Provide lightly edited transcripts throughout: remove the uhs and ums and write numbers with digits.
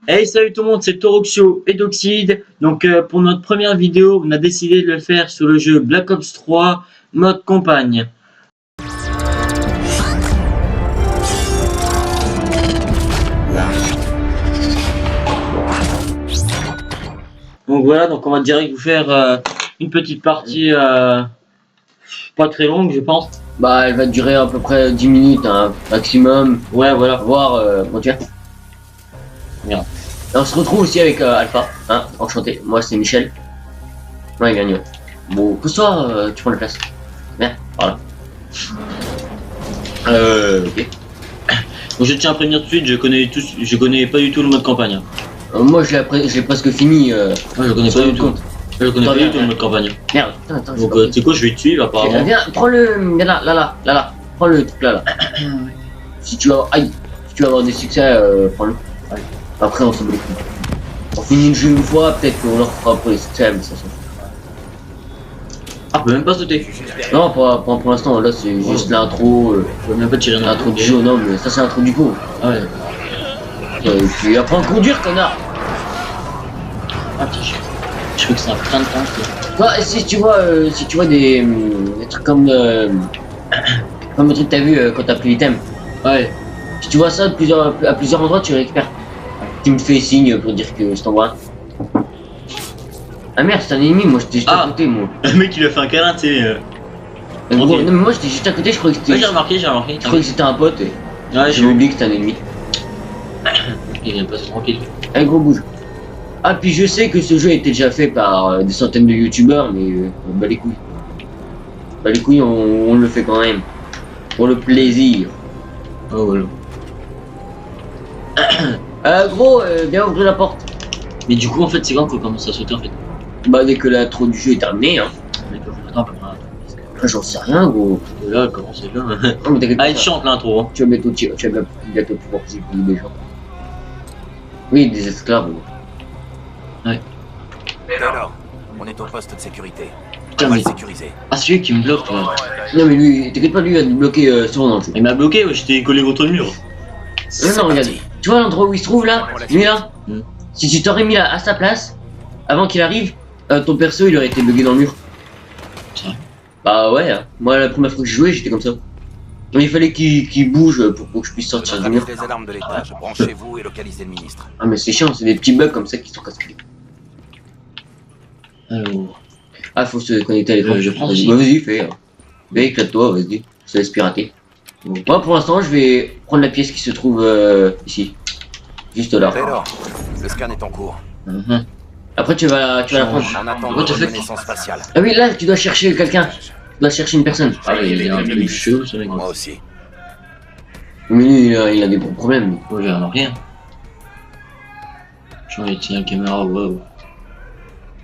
Hey, salut tout le monde, c'est Toroxio et Doxide. Donc pour notre première vidéo, on a décidé de le faire sur le jeu Black Ops 3 mode campagne. Donc voilà, donc on va direct vous faire une petite partie pas très longue, je pense. Bah, elle va durer à peu près 10 minutes, hein, maximum. Ouais, voilà. Voire, bon, tiens. Merde. Et on se retrouve aussi avec Alpha, hein, enchanté. Moi, c'est Michel. Ouais, il gagne. Bon, que ce soit, tu prends la place. Bien, voilà. Ok. Donc je tiens à prévenir tout de suite, je connais pas du tout le mode campagne. Moi, je l'ai presque fini. Moi je connais pas du tout. Je connais pas du tout le mode campagne. Merde, attends. Donc tu sais quoi, je vais te suivre apparemment. Viens, prends le. Viens là. Prends le truc là. Si tu vas. Aïe. Si tu vas avoir des succès, prends-le. Après, on s'en bat les couilles. On finit le jeu une fois, peut-être qu'on leur fera pour les succès, mais ça s'en fout. Ah, on peut même pas sauter. Non, pour l'instant, là, c'est juste l'intro. Je peux même pas tirer L'intro du jeu, non, mais ça, c'est l'intro du coup. Ah ouais. Et puis apprends à conduire, connard. Ah putain, je crois que c'est un putain de tank. Toi, si tu vois des trucs comme le truc que t'as vu quand t'as pris l'item. Ouais. Si tu vois ça à plusieurs endroits, tu le récupères. Tu me fais signe pour dire que je t'envoie un. Ah merde, c'est un ennemi, moi j'étais juste à côté, moi. Le mec il a fait un câlin, tu sais. Non, mais moi j'étais juste à côté, je croyais que c'était. Ouais, j'ai remarqué. Je croyais que c'était un pote et Ouais, j'ai oublié que c'était un ennemi. Il vient passer tranquille. Allez, gros bouge. Ah, puis je sais que ce jeu a été déjà fait par des centaines de youtubeurs, mais on bat les couilles. Bah les couilles, on le fait quand même. Pour le plaisir. Oh voilà. Gros, viens ouvrir la porte. Mais du coup, en fait, c'est quand qu'on commence à sauter en fait? Bah dès que l'intro du jeu est terminée, hein. Mais attends, J'en sais rien, gros. là, comment c'est là? Non, mais t'inquiète Ah, pas. il chante l'intro. Hein. Tu vas bientôt pouvoir exécuter des gens. Oui, des esclaves. Gros. Ouais. Et alors, on est au poste de sécurité. Putain, On va mais... le sécuriser. Ah, celui qui me bloque, toi. Non mais lui, t'inquiète pas, lui il va te bloquer souvent dans le jeu. Il m'a bloqué, ouais, j'étais collé contre le mur. Non, regarde. Tu vois l'endroit où il se trouve là? Lui là? Si tu t'aurais mis là à sa place, avant qu'il arrive, ton perso il aurait été bugué dans le mur. C'est vrai? Bah ouais, hein. Moi la première fois que je jouais, j'étais comme ça. Donc il fallait qu'il bouge pour que je puisse sortir du mur. Les alarmes de l'étage, branchez-vous et localisez le ministre. Ah mais c'est chiant, c'est des petits bugs comme ça qui sont casse-pieds. Alors... Ah, faut se connecter à l'écran. Je prends Vas-y, aussi. bah, vas-y, fais. Fais, éclate-toi, vas-y. Ça laisse pirater. Okay. Moi, pour l'instant, je vais prendre la pièce qui se trouve ici. Juste là. Taylor, le scan est en cours. Après, tu vas la prendre. On attend What the votre fuck? reconnaissance faciale. Ah oui, là, tu dois chercher quelqu'un. Tu dois chercher une personne. Ah, il est un peu chaud, ce mec. Moi aussi. Mais lui, il a des gros problèmes. Moi, j'ai rien. J'en ai tiré la caméra, wow.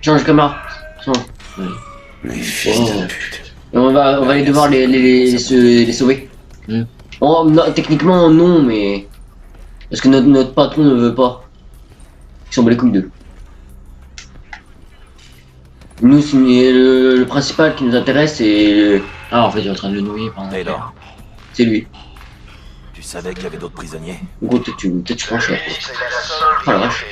Change caméra. Change. Ouais. Mais fils de pute. Et on va aller devoir les sauver. Oh, non, techniquement, non, mais. Parce que notre patron ne veut pas. Ils s'en bat les couilles d'eux. Nous, le principal qui nous intéresse, c'est. Ah, en fait, il est en train de le noyer pendant. Taylor, C'est lui. tu savais qu'il y avait d'autres prisonniers? Gros, peut-être tu penches là. Oh la vache.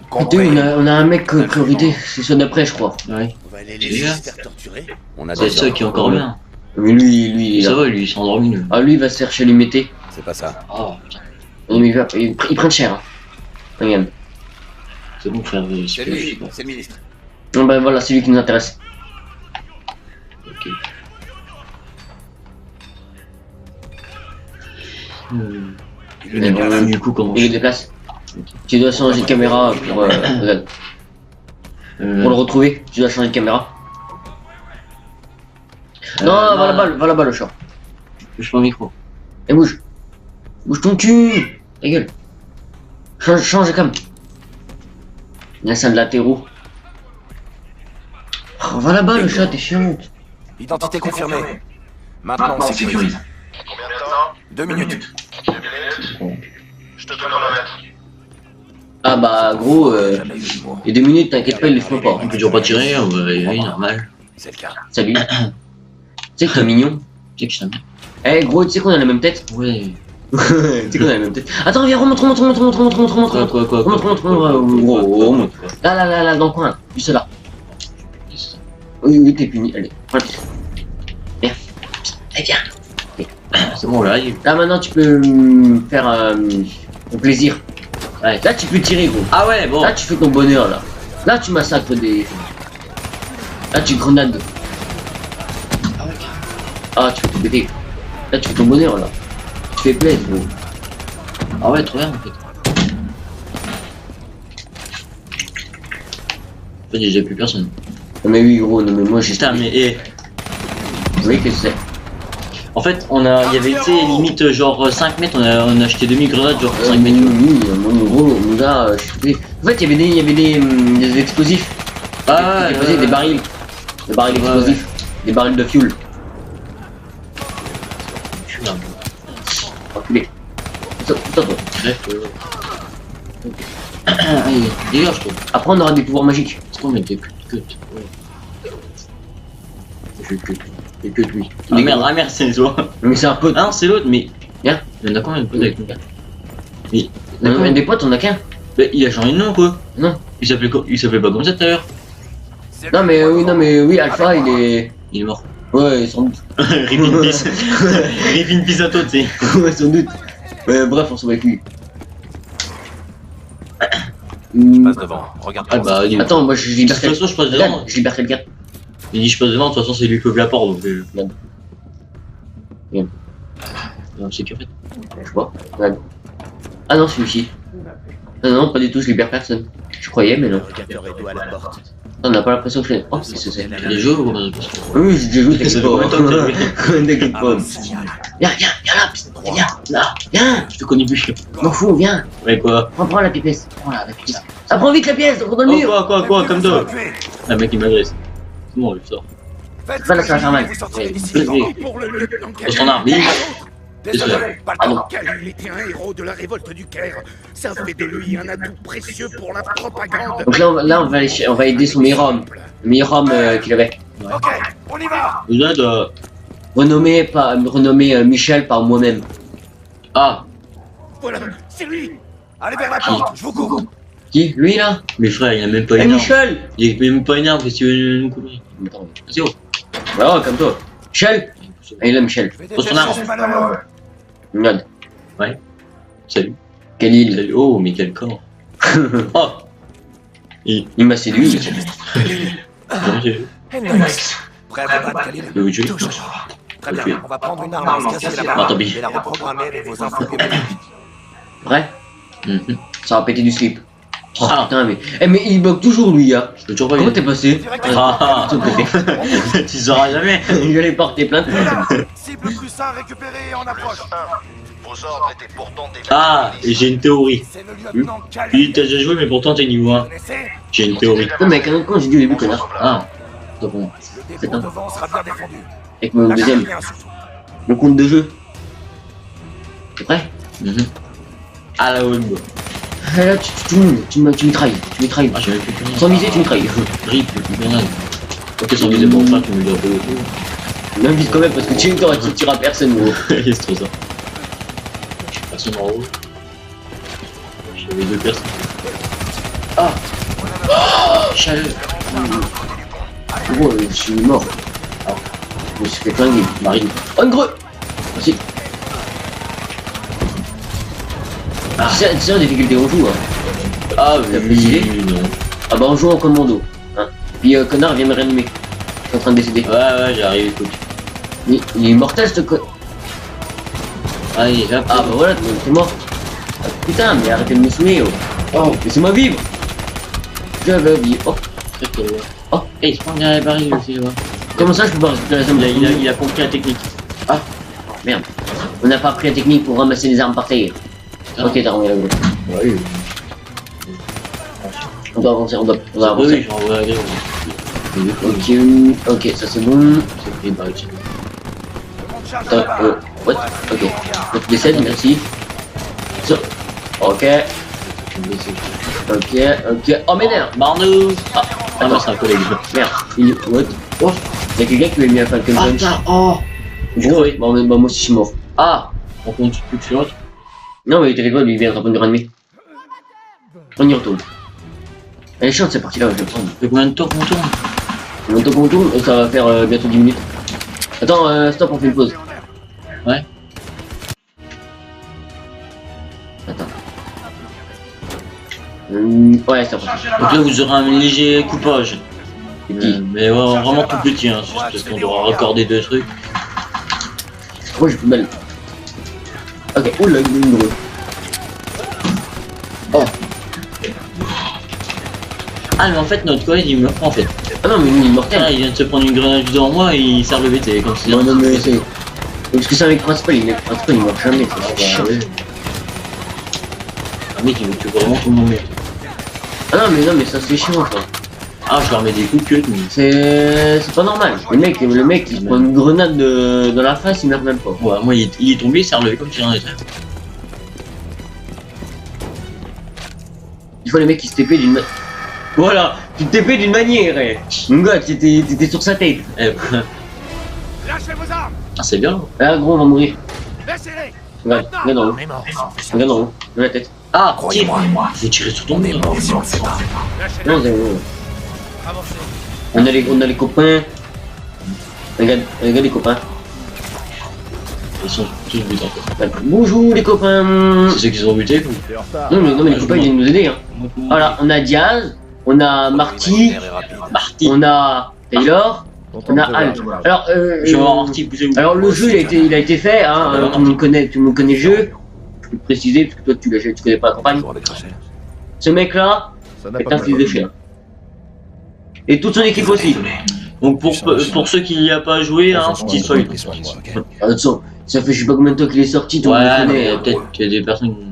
Compris. On a un mec priorité, c'est celui d'après, je crois. Ouais. On va les Déjà laisser se faire torturer. On a C'est des ça qui est encore bien. Mais lui, il est Ça là. va, lui, il s'est endormi. Lui. Ah, lui, il va se faire chez l'humidité. C'est pas ça. Oh, putain. Ils prennent cher. Hein. Regarde. C'est bon, frère. C'est lui, c'est le ministre. Non, bah voilà, c'est lui qui nous intéresse. Ok. Il le déplace. Du coup, comment Il le déplace. Tu dois changer de caméra pour, regarde. Pour le retrouver. Tu dois changer de caméra. Non, va là-bas le chat. Je prends le micro. Et bouge. Bouge ton cul. Ta gueule. Change de cam. Là, c'est un de latéraux. Oh, va là-bas le chat, t'es chiant. Identité confirmée. Maintenant, sécurise. Combien de temps 2 minutes. 2 minutes. Je te chronomètre. Ah bah gros, Jamais vu de moi. les 2 minutes, t'inquiète pas, ils les font pas. On peut toujours pas tirer, on va y aller, normal. C'est le cas. Salut. Tu sais que t'es mignon. Tu sais que je t'aime. Eh gros, tu sais qu'on a la même tête? Ouais. C'est qu'on a la même tête. Attends, viens, remonte. Quoi Remonte. Là, dans le coin, juste là. Oui, t'es puni, allez, prends la pièce. Viens. Allez, viens. C'est bon, là, il... Là, maintenant, tu peux faire ton plaisir. Ouais, là, tu peux tirer, gros. Ah ouais, bon. Là, tu fais ton bonheur, là. Là, tu massacres des... Là, tu grenades. Ah, tu fais tout péter. Là, tu fais ton bonheur, là. Tu fais plaisir, gros. Ah ouais, trop bien, en fait. En fait, j'ai déjà plus personne. Non, mais oui, gros, non, mais moi, j'ai... Putain, mais... Eh. Vous voyez que c'est... En fait, il y avait, tu sais, limite, genre 5 mètres, on a acheté demi-grenades, genre 5 mètres. Oui, mon gros, mon gars, je suis... En fait, il y avait des explosifs. Ah ouais, Des barils. Des barils explosifs. Des barils de fuel. Je suis là. Enculé. Toi. Bref, allez, dégage, toi. Après, on aura des pouvoirs magiques. C'est quoi, mais t'es cut. Je cut. Et que lui. Ah, merde, c'est toi. Mais c'est un pote. Ah non, c'est l'autre, mais. Viens. Il y en a combien de potes avec nous? Mais. On a combien des potes? On a qu'un. Il a changé de nom, quoi. Non. Il s'appelait pas comme ça tout à l'heure. Non, mais oui, Alpha, il est... Il est mort. Ouais, sans doute. Rip in peace. Rip in peace à toi, tu sais. Ouais, sans doute. Bref, on s'en va avec lui. Passe devant, regarde Ah bah, il... Attends, moi je de libère toute façon, je passe devant. Regarde, je libère quelqu'un. Il dit je passe devant, de toute façon, c'est lui qui ouvre la porte, donc. Bien. C'est qui en fait? Je vois. Regarde. Ah non, celui-ci. Non, pas du tout, je libère personne. Je croyais, mais non. On n'a pas l'impression que je fais. Oh, c'est ça. Les jeux ou comment? Oui, j'ai déjà joué, t'inquiète Ça fait combien de temps que pas. t'as joué? T'inquiète pas. Viens là, viens. Je te connais plus. M'en fous, viens. Ouais, quoi? Prends la pièce. Prends la pièce. Ah, prends vite la pièce, contre le mur. Quoi, comme toi? Un mec, il m'agresse. C'est bon, il sort. Ça là, ça va faire mal. Dans son arme. Désolé, pas Ah le non. temps. Il était un héros de la révolte du Caire. Ça fait de lui un atout précieux pour la propagande. Donc là, on va aider son meilleur homme. Le meilleur homme qu'il avait. Ok, on y va. Vous êtes Renommé Michel par moi-même. Ah, Voilà, c'est lui. Allez vers la porte, je vous coupe. Qui? Lui là? mes frères, il a même pas Eh une arme. Michel! Il est même pas une arme, qu'est-ce que tu veux nous couper? C'est bon. Bah ouais, comme toi. Michel? Ah, il est là, Michel. Pose ton arme. Regarde. Salut. Quelle île? Salut. Oh, mais quel corps. Oh. Il m'a séduit. Hendrix. Prêt à battre Khalil? Je vais vous tuer. Très bien, on va prendre une arme à se casser la Ah, tant pis. et la reprogrammer avec vos infos biométriques. Vrai? Mhm. Ça va péter du slip. Oh Ah. putain, mais. Eh, mais il bloque toujours lui, hein. Je peux toujours pas Comment y t'es passé? Ah, tu sauras jamais. Il allait porter plainte. Cible plus 1 récupérée en approche. Vos ordres étaient pourtant des... Ah, et j'ai une théorie. C'est le lieutenant Oui, Khalil. t'as déjà joué, mais pourtant t'es niveau 1. Vous connaissez? J'ai une théorie. Non, mais avec un autre con, j'ai dit au début, connard. Ah, c'est bon. Le C'est dépôt un- devant sera bien défendu. Avec mon Lâchez deuxième. rien, surtout. Mon compte de jeu. T'es prêt? Mhm. Ah la web. Ah, là, tu me trahis. Tu me trahis. Ah, j'avais plus rien. Sans viser, tu me trahis. Rip, plus grenade. Ok, sans viser pour ça, tu me dis un peu le M'invite quand même parce que tu tireras personne, gros. C'est trop ça. Personne en haut. J'avais deux personnes. Ah. Chaleur. Gros, je suis mort. Ah. Je me suis fait flinguer. Marine. Oh, une greu! Merci. Ah. C'est ça, difficulté, on joue, hein. Ah, T'as précisé non. Ah bah, on joue en commando. Hein. Puis, connard, viens me réanimer. Je suis en train de décéder. Ouais, j'arrive, écoute. Il est mortel, ce con. Allez, hop. Ah bah voilà, t'es mort. Ah, putain, mais arrêtez de me saouler, oh. Oh, laissez-moi vivre. Je veux vivre. Oh, Très cool. Oh. Eh, il se prend derrière les barils aussi, là. comment ça, je peux pas récupérer ça? Il a compris la technique. Ah, merde. On n'a pas appris la technique pour ramasser les armes par terre. Ah. Ok, t'as remis la gauche. Oui. On doit avancer, on doit avancer. Oui, j'en vois aller. Ok, ça c'est bon. C'est pris par ici. On charge Attends, là-bas. what? Ok. Donc décède, merci. So. Ok. Ok. Oh, mais merde. Marnou. Ah, non, c'est un collègue. Merde. Il est. What? Oh. Y'a quelqu'un qui m'a mis un Falcon Ah, Punch. putain, oh. Gros, bah, moi aussi je suis mort. Ah. On compte plus que sur l'autre. Non, mais t'inquiète pas, lui il vient de répondre ranimé. On y retourne. Elle est chiante cette partie là, je vais prendre. Ça fait combien de temps qu'on tourne? Combien de temps qu'on tourne? Ça va faire bientôt 10 minutes. Attends, stop, on fait une pause. Ouais. Attends. Ouais, ça va. Donc là, vous aurez un léger coupage. C'est petit. Mais vraiment tout petit, hein. C'est parce qu'on doit raccorder deux trucs. Moi j'ai plus mal. Ok, oula, il est nombreux. Oh. Ah, mais en fait, notre collègue il meurt pas en fait. Ah non, mais lui il est mortel. Ah, il vient de se prendre une grenade devant moi et il sert le BT comme si. Non, non, mais c'est. Parce que c'est un mec principal, il meurt jamais. C'est chiant. Un mec il veut que vraiment tout le monde meurt. Ah non, mais ça c'est chiant quoi. Ah, je leur mets des coups de queue, mais. C'est pas normal. Le mec il se prend une grenade dans la face, il meurt même pas. Ouais, moi il est tombé, il s'est relevé comme si rien n'était. Il faut les mecs qui se TP d'une manière. Voilà, tu te TP d'une manière, eh. Mon gars, t'étais sur sa tête. Eh, Lâchez vos armes. ah, c'est bien. Ah gros, on va mourir. Laissez-les. Regarde en haut. Regarde en haut, dans la tête. Ah, tire. Je vais tirer sur ton nez. Lâchez-les. Non, c'est bon. Avancez. On a les copains. Regarde les copains. Ils sont tous butés. Bonjour les copains. C'est ceux qui sont butés ou? Non mais les copains ils viennent nous aider hein. Voilà, on a Diaz, on a Marty, on a Taylor, on a Al. Alors, Je vais voir Marty bouger où. alors le jeu il a été fait, hein, tout le monde connaît le jeu. Je peux te préciser parce que toi tu connais pas la campagne. Ce mec là est un fils de chien. Et toute son équipe aussi. Donc pour ceux qui n'y a pas joué, hein, petit spoil. Attention, ça fait je sais pas combien de temps qu'il est sorti, tout le monde Ouais, le mais connaît. peut-être qu'il y a des personnes qui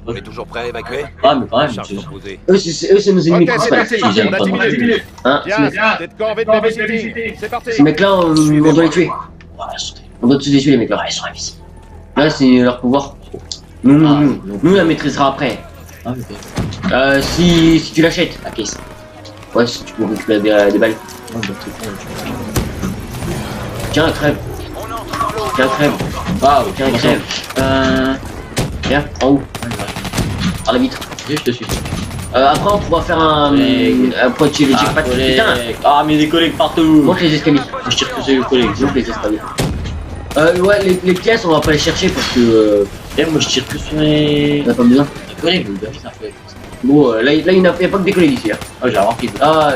On est toujours prêt à évacuer? Ah, mais quand même, Charge c'est- opposée. Eux c'est nos ennemis Ok, c'est principaux. parti. Ils aiment On a pas 10 non minutes. plus. Hein, Tiens, t'es de corps avec la visiting. C'est parti. ces mecs là on doit les tuer. Ouais, On doit tous les tuer les mecs là. ils sont invisibles. Là c'est leur pouvoir. Nous la maîtrisera après. Ah, ok. Si tu l'achètes. La caisse. Ouais, si tu peux récupérer des balles. Ah, bah, c'est con, tu Tiens, crève. Tiens, crève. vois. Ah, ok. Tiens, crève. Viens, en haut, par la vitre. Je te suis. Après, on pourra faire un point de tir. Ah, Pas de collègues. putain. Ah, mais des collègues partout. Monte les escaliers. Je tire que c'est les collègues. Monte les escaliers. Ouais, les pièces, on va pas les chercher parce que Et moi, je tire que sur les on a pas besoin. collègues. Vous avez ça fait. Bon, là, il y a pas que des collègues ici. Hein. Ah, j'ai remarqué. Ah,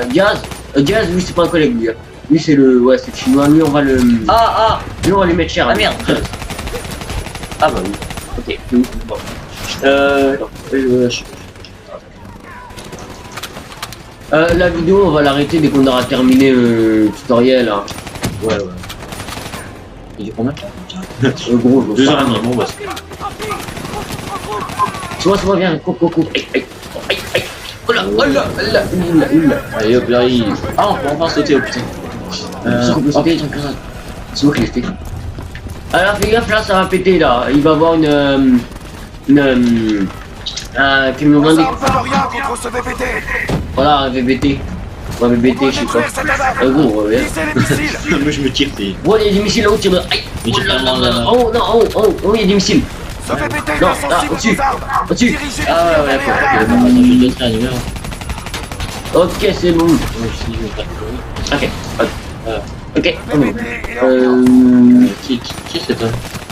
Diaz, lui, c'est pas un collègue, lui. Hein. Lui, c'est le chinois. Lui, on va le. Ah, Lui, on va lui mettre cher. ah, hein. merde. Ah, bah oui. Ok, c'est où bon. La vidéo, on va l'arrêter dès qu'on aura terminé le tutoriel. Hein. Ouais. Il dit combien? Gros, 2h30. Bon, bah, C'est moi, viens, cours. Aïe. Oh là. allez hop là, il... Ah, on peut enfin sauter, oh putain. C'est qu'on peut Oh sauter. putain, grenade. C'est moi qui l'ai fait. Alors fais gaffe, là ça va péter là. Il va avoir un camion Nos blindé. armes valent rien contre ce VPT. Voilà, un VBT. Ou un VBT, je sais pas. Détruire cette attaque. Gros, ouais. Visez les missiles. Moi, je me tire, c'est... Bon, il y a des missiles là-haut, tire. Aïe. Mais tire tellement là. Oh non, oh, il y a des missiles. Ce VPT est Non, insensible là, au-dessus. aux armes. Au-dessus. Dirigez Ah, ouais, vers les d'accord. attaques. Attends, je vais te réanimer. Ok, c'est bon. Moi aussi, je vais faire Ok, ok, on est bon. VPT est en Qui est cet homme?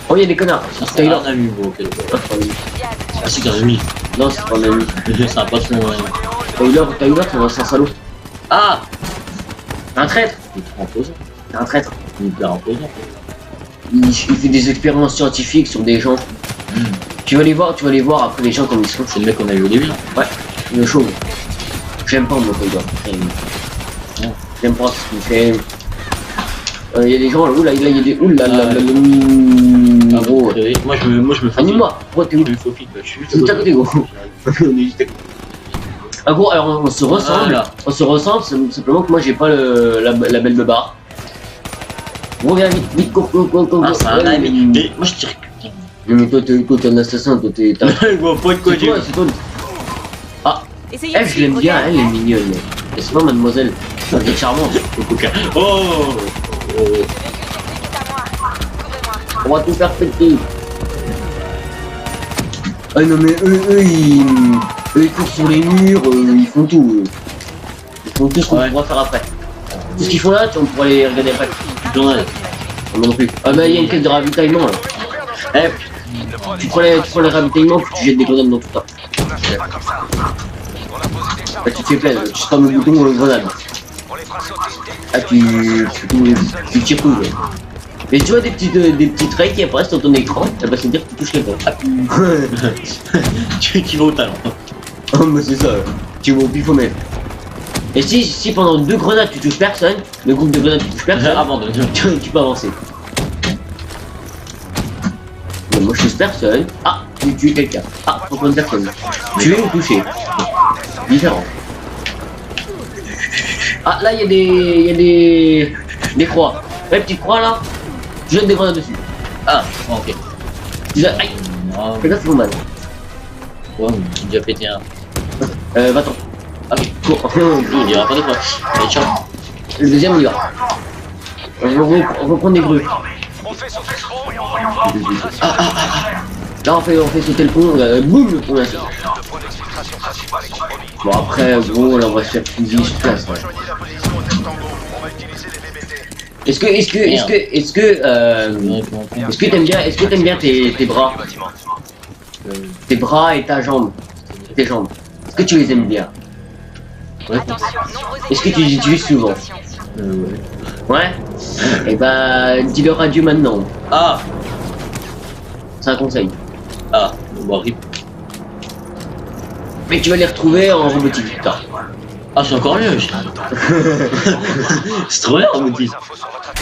Oh, il y a des connards. C'est Taylor. un ami, bon, ok. Ah, c'est pas lui. Ah, c'est qu'un ami. Non, c'est pas un ami. C'est un patron. Taylor, c'est un salaud. Ah, Un traître. il est imposant. C'est un traître. Il est hyper imposant. Il fait des expériences scientifiques sur des gens. Tu vas les voir après les gens comme ils sont. C'est le mec qu'on a eu au début. Ouais, il est chaud. J'aime pas mon Taylor. J'aime pas ce qu'il fait. Il y a des gens, oula, il y a des. Oula, Ah, gros. Moi, je me faufile. Anime-moi, pourquoi t'es où? Je me faufile, bah, je suis juste Juste à côté, gros. On est juste à côté. Ah, gros, alors on se ressemble. Voilà. On se ressemble, c'est simplement que moi j'ai pas la belle beubare. Gros, viens vite, cours. Ah, c'est un ami. Mais moi, je tire. Mais toi, t'es un assassin, toi, t'es. Je vois pas de quoi C'est toi, c'est toi. Essayez Elle, de je l'aime suivre, bien, ok. elle est mignonne. Et c'est pas mademoiselle. Elle est charmante. Le coquin. Oh, On va tout faire péter. Ah non mais eux ils courent sur les murs, ils font tout. Ils font tout ce qu'on pourra faire après. Tout ce qu'ils font là, on pourra les regarder après. Non, Moi non plus. Ah bah il y a une caisse de ravitaillement là. Eh, tu prends le ravitaillement puis tu jettes des grenades dans tout ça. Ah, tu te fais plaisir, tu spammes le bouton grenade. Ah tu tires tout. Ouais. Mais tu vois des petites rayes qui apparaissent sur ton écran, ça va se dire que tu touches quelqu'un. tu vas au talent. Ah bah c'est ça, tu vas au pifomètre. Et si pendant 2 grenades tu touches personne, le groupe de grenades tu touches personne, Abandonne. tu peux avancer. Mais moi je touche personne. Ah, tu tues quelqu'un. Ah, faut prendre personne. Tuer ou toucher. Différent. Ah là il y a des croix. Ouais, petite croix là. Tu jettes des grenades dessus. Ah, ok. Tu jettes. Aïe. Ah, Fais gaffe, c'est mal. ouais, j'ai déjà pété un. Va-t'en. Ok, cours. On dira pas de quoi. Allez, ciao. Le deuxième on y va. On reprend des grues. On fait sauter ce pont et on va Là on fait sauter le pont, boum le pont là. Le point d'exfiltration principal est compromis. Bon après gros là on va se faire fusiller sur place. Ouais. Rejoignez la position au test tango. On va utiliser les VBT. Est-ce que t'aimes bien tes bras? Tes bras et ta jambe. Tes jambes. Est-ce que tu les aimes bien? Est-ce que tu les utilises souvent? Ouais. Et bah dis-leur adieu maintenant. Ah, C'est un conseil. ah, bon, rip. Mais tu vas les retrouver en robotique plus tard. Ah, c'est encore mieux. C'est trop bien, on me dit.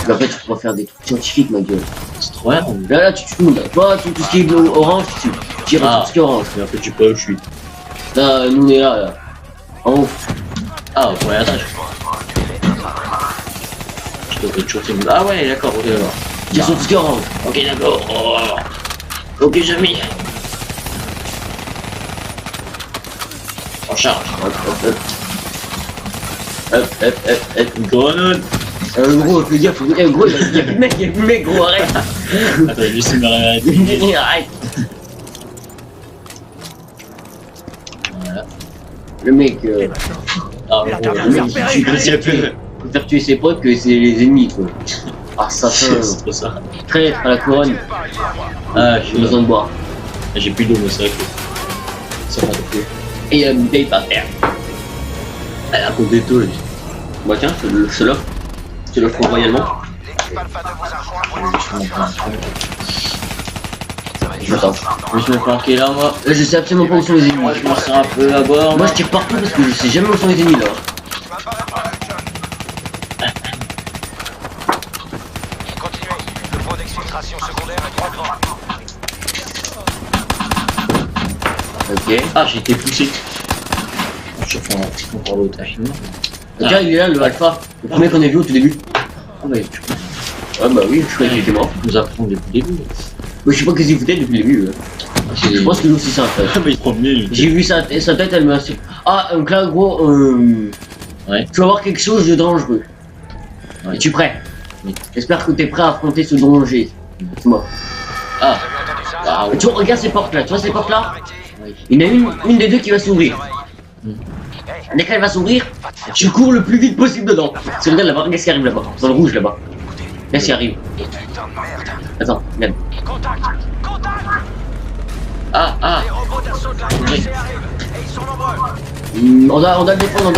Mais après tu pourras faire des trucs scientifiques ma gueule. C'est trop bien. Là tu tues tout le monde. Toi tout ce qui est bleu, orange tu tires Ah. tout ce qui est orange. Et après, tu peux où je suis. Là nous on est là. En haut. Ah, au premier étage. Je devrais toujours te... Ah ouais, d'accord, ok, d'accord. Tire sur tout ce qui est orange. Ok, d'accord. Oh. Ok, jamais. En charge. Hop. Une grenade. Gros, fais gaffe, gros, il y a plus de mec, gros, arrête. Attends, juste me réveiller. Arrête. Voilà. Le mec, Ah, gros, le mec, tu peux s'y appeler. faire tuer ses potes que c'est les ennemis, quoi. Ah, ça C'est fait trop ça. traître à la couronne. Ah, J'ai besoin de boire. j'ai plus d'eau, mais c'est vrai que ça m'a fait. Et il y a une bouteille par terre. Elle a compté tout. Bah tiens, je l'offre. Je l'offre royalement. L'équipe Alpha 2 vous a rejoint pour Je m'attends. Je me suis planqué là, moi. Je sais absolument pas où sont les ennemis. Moi, je m'en sers un peu à bord. Moi je tire partout parce que je sais jamais où sont les ennemis là. Continuez. Le point d'exfiltration secondaire est 3 grands. Ok. Ah, j'ai été poussé. Je fais un par l'otage. Tiens, il est là le alpha. Le premier qu'on a vu au tout début. Ah, bah, tu Ah bah oui, je croyais qu'il était mort. nous apprends depuis le début. Mais je sais pas qu'est-ce qu'il foutait depuis le début. Je pense que lui aussi c'est un fait. Ah, bah, il prend mieux. lui. J'ai vu sa tête, elle m'a... Ah, donc là, gros, Ouais. tu vas voir quelque chose de dangereux. Ouais. Es-tu prêt? Oui. J'espère que t'es prêt à affronter ce danger. C'est moi. Ah, Vous avez entendu ça? ah, Tu vois, regarde ces portes là, tu vois ces portes là? Arrêtez. oui. Il y en a une des deux qui va s'ouvrir. Dès qu'elle va s'ouvrir, tu cours le plus vite possible dedans. C'est regarde là-bas, regarde ce qui arrive là-bas, dans le rouge là-bas. Regarde ce qui arrive. Putain de merde. Attends, regarde. Contact. Contact. Ah, Les robots d'assaut de la RDC arrivent. Et ils sont nombreux. On doit le défendre,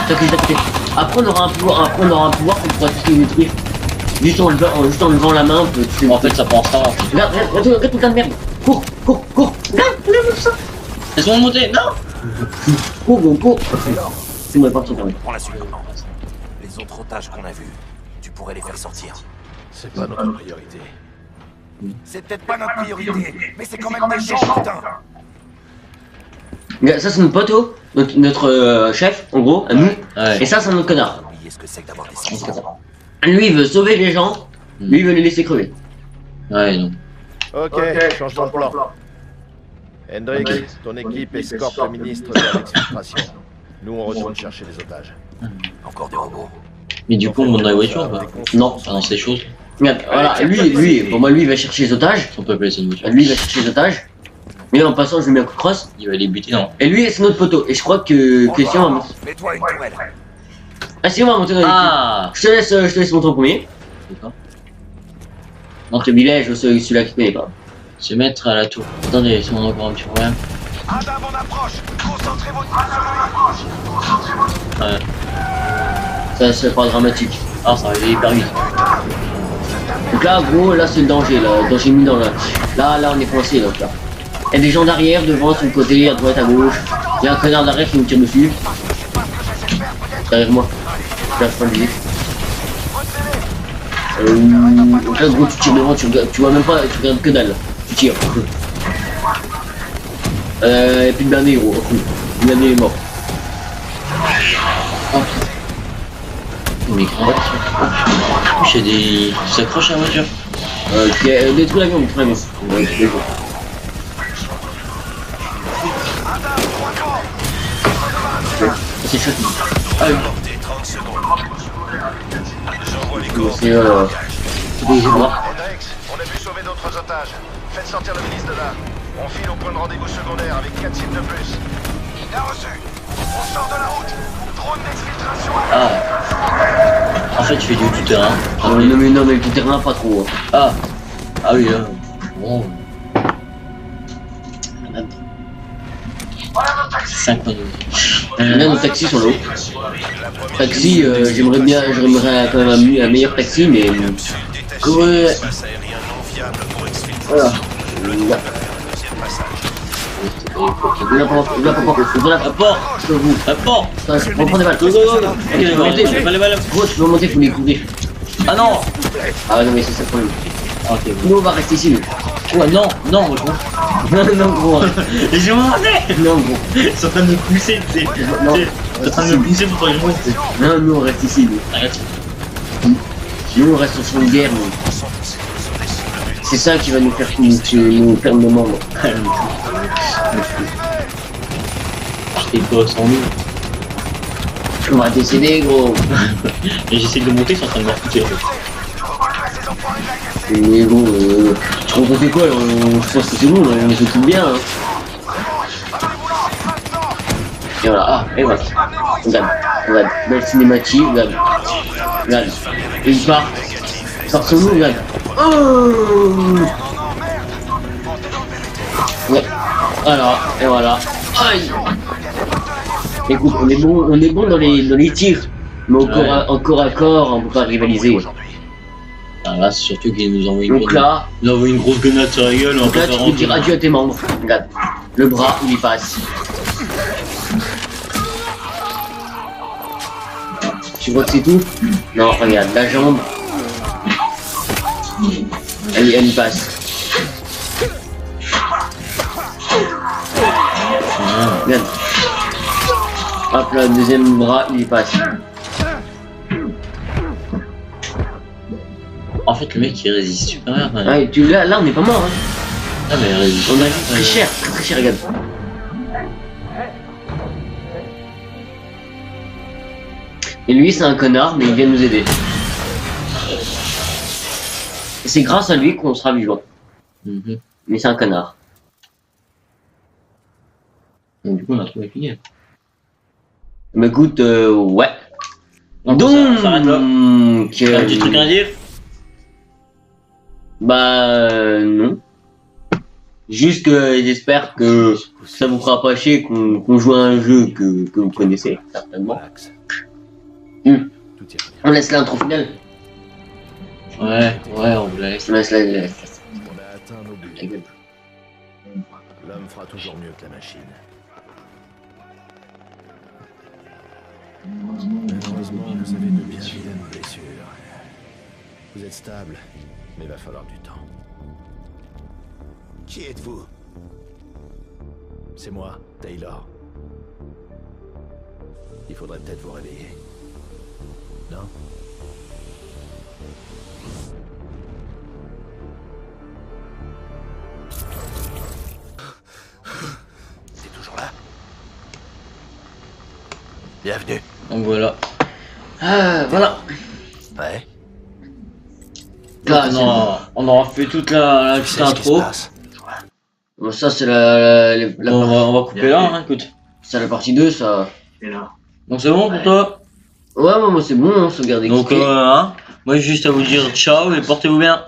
t'inquiète, t'inquiète. Après on aura un pouvoir qu'on pourra tous les détruire. Juste en levant la main, on peut tuer. en fait, ça prend ça. Regarde tout de merde. Cours. Regarde ça. Elles sont montées, non? Cours. C'est moi parti quand même. Prends la suite, commandant. Les autres otages qu'on a vus, tu pourrais les faire sortir. C'est pas notre priorité. C'est peut-être pas notre priorité, mais c'est quand même des gens, putain. Regarde, ça c'est notre poteau, notre chef, en gros, à nous. Ouais. Et ça c'est notre connard. Oubliez ce que c'est que d'avoir des C'est comme sentiments. ça. Lui il veut sauver les gens, lui il veut les laisser crever. Ouais, non. Ok, changement de plan. Hendrik, ton équipe escorte le ministre vers l'exfiltration. Nous, on retourne chercher les otages. Encore des robots. Mais du coup, on monte dans la voiture ou pas? Non. Pendant ces choses, Regarde, voilà, lui, pour moi lui il va chercher les otages. on peut appeler ça une voiture. Lui il va chercher les otages. Mais en passant, je lui mets un coup de crosse. Il va les buter, non. Et lui, c'est notre poteau. Et je crois que Christian va monter. Mets-toi une tourelle. Ah, si, on va monter dans l'équipe. Ah. Je te laisse monter en premier. D'accord. Dans le village, celui-là qui connaît pas. Se mettre à la tour. Attendez, si on a encore un petit problème. Adam, on approche. Concentrez votre main sur le Ouais. Ça, c'est pas dramatique. Ah, ça va aller hyper vite. Donc là, gros, là, c'est le danger, là. Le danger mis dans là. Là, on est coincé, donc là. Il y a des gens derrière, devant, sur le côté, à droite, à gauche. Il y a un connard derrière qui me tire dessus. Derrière moi. Je vais prendre vite. Donc là, gros, tu tires devant, tu vois même pas, tu regardes que dalle. Tu tires. Et puis le dernier, gros. Le dernier est mort. Mais j'ai des. Tu s'accroches à la voiture. Ok, détruis l'avion, détruis l'avion. Ouais, détruis. C'est chaud. Ah oui. C'est Hendrix, on a pu sauver d'autres otages. Faites sortir le ministre de là. On file au point de rendez-vous secondaire avec 4 cibles de plus. Bien reçu. On sort de la route. Drone d'exfiltration. Ah. En fait, je fais du terrain. Non, mais le tout terrain, pas trop. Ah. Ah oui, là. Bon. 5 minutes. Là, nos taxis sont là-haut. Taxi, j'aimerais quand même un meilleur taxi, mais. Ouais. Voilà. La porte, je vous. La porte. On prend des balles. Go. Ok, d'accord. Les balles. Gros, tu peux monter, faut les couvrir. Ah non. Ah non, mais c'est ça le problème. Ok. Nous, on va rester ici, nous. Ouais, non, gros. Non, gros. Et j'ai monté. Non, gros. Ils sont en train de me pousser, tu sais. Non. Ils sont en train de me pousser pour que je monte. Non, nous, on reste ici, nous. Arrête. Nous, on reste sur une guerre, nous. C'est ça qui va nous faire nos membres. J'étais pas sans nous. On va décéder, gros. Et j'essaie de monter, ils sont en train de me recouper. Mais bon, tu comprends c'est quoi? Je pense que c'est bon, on se trouve bien. Hein. Et voilà, ah, et voilà. Regarde. Belle cinématique, regarde. Et il part. Il part sur nous, regarde. Oh ouais, voilà, et voilà. Aïe. Écoute, on est bon dans les tirs. Mais encore à corps, on peut pas rivaliser. Ah là, c'est surtout qu'ils nous envoient Donc là, ils envoient une grosse grenade sur la gueule. donc là, tu peux dire adieu à tes membres. Regarde, le bras, il y passe. Tu vois que c'est tout? Non, regarde, la jambe. Elle y passe. Regarde. Hop là, le deuxième bras, il y passe. En fait, le mec il résiste super bien. Quand même. Ah, là, on n'est pas mort. Hein. Ah, mais il résiste. On a vu très cher, regarde. Et lui, c'est un connard, mais il vient nous aider. Et c'est grâce à lui qu'on sera vivant. Mais c'est un connard. Donc, du coup, on a trouvé fini. Mais écoute, ouais. Donc, ça arrête là. T'as un petit truc à dire? Bah, non. Juste que j'espère que ça vous fera pas chier qu'on joue à un jeu que vous connaissez, certainement. On laisse l'intro finale. Ouais, on vous la laisse. On laisse la. On a atteint nos buts. L'homme fera toujours mieux que la machine. Malheureusement, vous avez de bien vilaines blessures. Vous êtes stable, mais il va falloir du temps. Qui êtes-vous? C'est moi, Taylor. Il faudrait peut-être vous réveiller. Non? C'est toujours là? Bienvenue. Donc voilà. Ah, voilà. Ouais. Là, on aura fait toute la petite intro. Bon, ça, c'est la Bon, on va couper là, hein, écoute. c'est la partie 2, ça. Donc c'est bon pour toi? Ouais, moi c'est bon, on sauvegarde Donc, XP. hein, moi, j'ai juste à vous dire ciao et portez-vous bien.